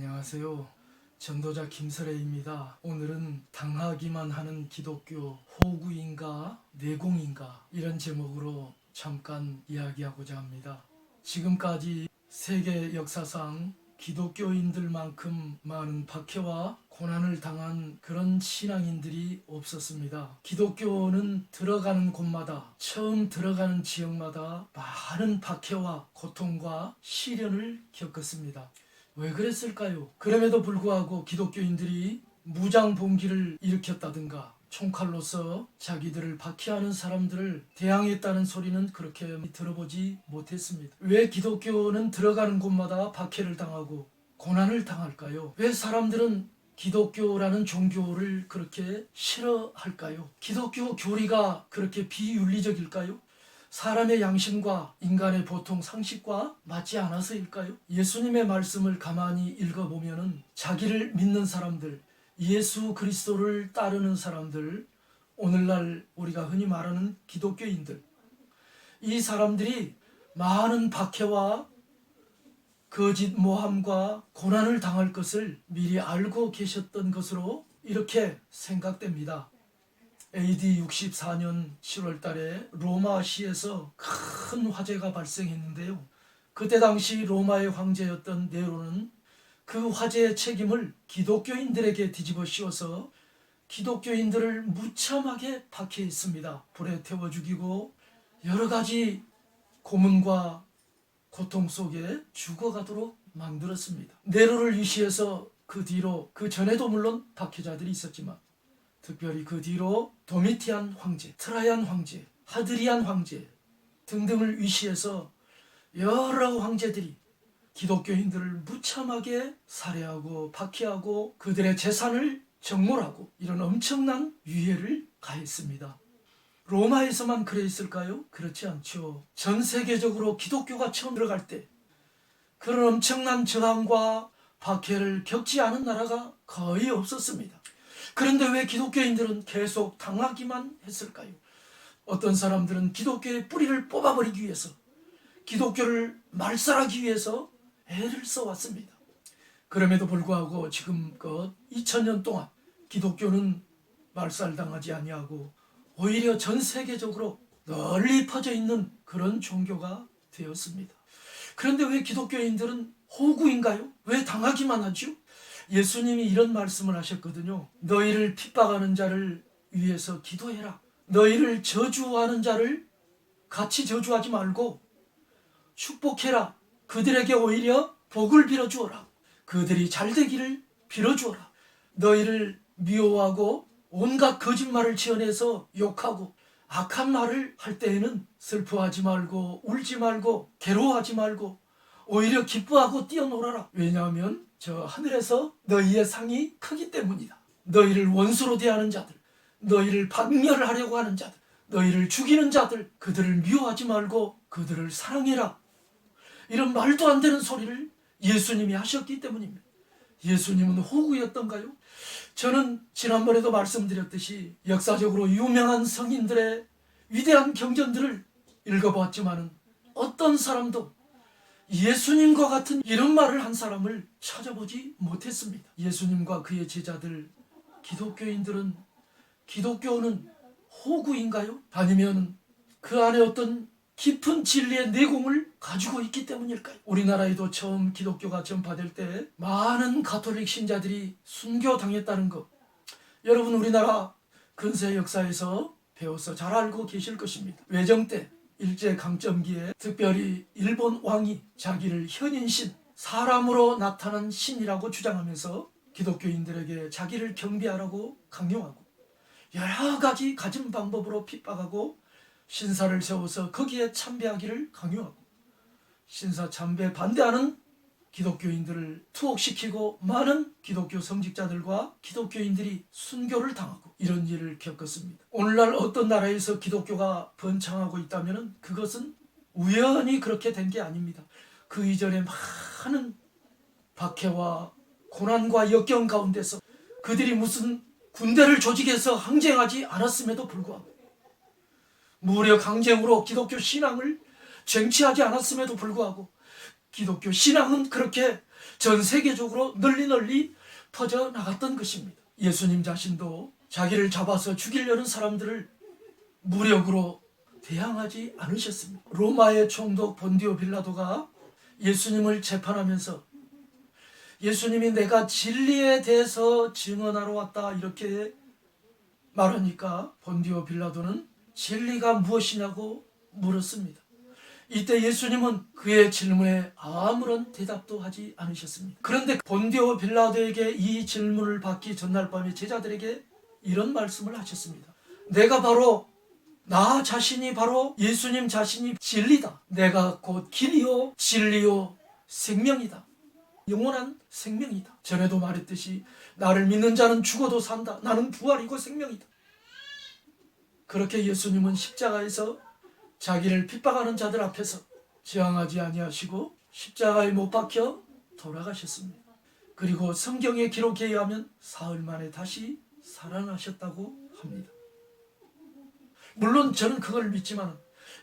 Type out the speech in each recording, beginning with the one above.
안녕하세요. 전도자 김설혜입니다. 오늘은 당하기만 하는 기독교 호구인가 내공인가 이런 제목으로 잠깐 이야기하고자 합니다. 지금까지 세계 역사상 기독교인들만큼 많은 박해와 고난을 당한 그런 신앙인들이 없었습니다. 기독교는 들어가는 곳마다, 처음 들어가는 지역마다 많은 박해와 고통과 시련을 겪었습니다. 왜 그랬을까요? 그럼에도 불구하고 기독교인들이 무장봉기를 일으켰다든가 총칼로서 자기들을 박해하는 사람들을 대항했다는 소리는 그렇게 들어보지 못했습니다. 왜 기독교는 들어가는 곳마다 박해를 당하고 고난을 당할까요? 왜 사람들은 기독교라는 종교를 그렇게 싫어할까요? 기독교 교리가 그렇게 비윤리적일까요? 사람의 양심과 인간의 보통 상식과 맞지 않아서일까요? 예수님의 말씀을 가만히 읽어보면 자기를 믿는 사람들, 예수 그리스도를 따르는 사람들, 오늘날 우리가 흔히 말하는 기독교인들, 이 사람들이 많은 박해와 거짓 모함과 고난을 당할 것을 미리 알고 계셨던 것으로 이렇게 생각됩니다. AD 64년 7월 달에 로마시에서 큰 화재가 발생했는데요. 그때 당시 로마의 황제였던 네로는 그 화재의 책임을 기독교인들에게 뒤집어 씌워서 기독교인들을 무참하게 박해했습니다. 불에 태워 죽이고 여러 가지 고문과 고통 속에 죽어가도록 만들었습니다. 네로를 위시해서 그 뒤로, 그 전에도 물론 박해자들이 있었지만 특별히 그 뒤로 도미티안 황제, 트라이안 황제, 하드리안 황제 등등을 위시해서 여러 황제들이 기독교인들을 무참하게 살해하고 박해하고 그들의 재산을 정몰하고 이런 엄청난 유해를 가했습니다. 로마에서만 그랬을까요? 그렇지 않죠. 전 세계적으로 기독교가 처음 들어갈 때 그런 엄청난 저항과 박해를 겪지 않은 나라가 거의 없었습니다. 그런데 왜 기독교인들은 계속 당하기만 했을까요? 어떤 사람들은 기독교의 뿌리를 뽑아버리기 위해서, 기독교를 말살하기 위해서 애를 써왔습니다. 그럼에도 불구하고 지금껏 2000년 동안 기독교는 말살당하지 아니하고 오히려 전 세계적으로 널리 퍼져 있는 그런 종교가 되었습니다. 그런데 왜 기독교인들은 호구인가요? 왜 당하기만 하죠? 예수님이 이런 말씀을 하셨거든요. 너희를 핍박하는 자를 위해서 기도해라. 너희를 저주하는 자를 같이 저주하지 말고 축복해라. 그들에게 오히려 복을 빌어주어라. 그들이 잘되기를 빌어주어라. 너희를 미워하고 온갖 거짓말을 지어내서 욕하고 악한 말을 할 때에는 슬퍼하지 말고 울지 말고 괴로워하지 말고 오히려 기뻐하고 뛰어놀아라. 왜냐하면 저 하늘에서 너희의 상이 크기 때문이다. 너희를 원수로 대하는 자들, 너희를 박멸하려고 하는 자들, 너희를 죽이는 자들, 그들을 미워하지 말고 그들을 사랑해라. 이런 말도 안 되는 소리를 예수님이 하셨기 때문입니다. 예수님은 호구였던가요? 저는 지난번에도 말씀드렸듯이 역사적으로 유명한 성인들의 위대한 경전들을 읽어보았지만 어떤 사람도 예수님과 같은 이런 말을 한 사람을 찾아보지 못했습니다. 예수님과 그의 제자들, 기독교인들은, 기독교는 호구인가요? 아니면 그 안에 어떤 깊은 진리의 내공을 가지고 있기 때문일까요? 우리나라에도 처음 기독교가 전파될 때 많은 가톨릭 신자들이 순교당했다는 것, 여러분 우리나라 근세 역사에서 배워서 잘 알고 계실 것입니다. 외정 때 일제강점기에 특별히 일본 왕이 자기를 현인신, 사람으로 나타난 신이라고 주장하면서 기독교인들에게 자기를 경배하라고 강요하고 여러 가지 가진 방법으로 핍박하고 신사를 세워서 거기에 참배하기를 강요하고 신사 참배 반대하는 기독교인들을 투옥시키고 많은 기독교 성직자들과 기독교인들이 순교를 당하고 이런 일을 겪었습니다. 오늘날 어떤 나라에서 기독교가 번창하고 있다면 그것은 우연히 그렇게 된 게 아닙니다. 그 이전에 많은 박해와 고난과 역경 가운데서 그들이 무슨 군대를 조직해서 항쟁하지 않았음에도 불구하고 무력 항쟁으로 기독교 신앙을 쟁취하지 않았음에도 불구하고 기독교 신앙은 그렇게 전 세계적으로 널리 퍼져나갔던 것입니다. 예수님 자신도 자기를 잡아서 죽이려는 사람들을 무력으로 대항하지 않으셨습니다. 로마의 총독 본디오 빌라도가 예수님을 재판하면서 예수님이 내가 진리에 대해서 증언하러 왔다 이렇게 말하니까 본디오 빌라도는 진리가 무엇이냐고 물었습니다. 이때 예수님은 그의 질문에 아무런 대답도 하지 않으셨습니다. 그런데 본디오 빌라도에게 이 질문을 받기 전날 밤에 제자들에게 이런 말씀을 하셨습니다. 내가 바로 나 자신이 바로 예수님 자신이 진리다. 내가 곧 길이요 진리요 생명이다. 영원한 생명이다. 전에도 말했듯이 나를 믿는 자는 죽어도 산다. 나는 부활이고 생명이다. 그렇게 예수님은 십자가에서 자기를 핍박하는 자들 앞에서 저항하지 아니하시고 십자가에 못 박혀 돌아가셨습니다. 그리고 성경의 기록에 의하면 사흘 만에 다시 살아나셨다고 합니다. 물론 저는 그걸 믿지만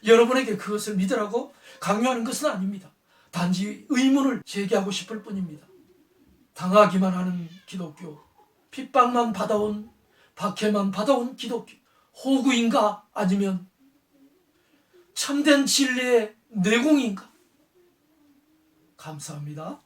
여러분에게 그것을 믿으라고 강요하는 것은 아닙니다. 단지 의문을 제기하고 싶을 뿐입니다. 당하기만 하는 기독교, 핍박만 받아온, 박해만 받아온 기독교, 호구인가 아니면 참된 진리의 내공인가? 감사합니다.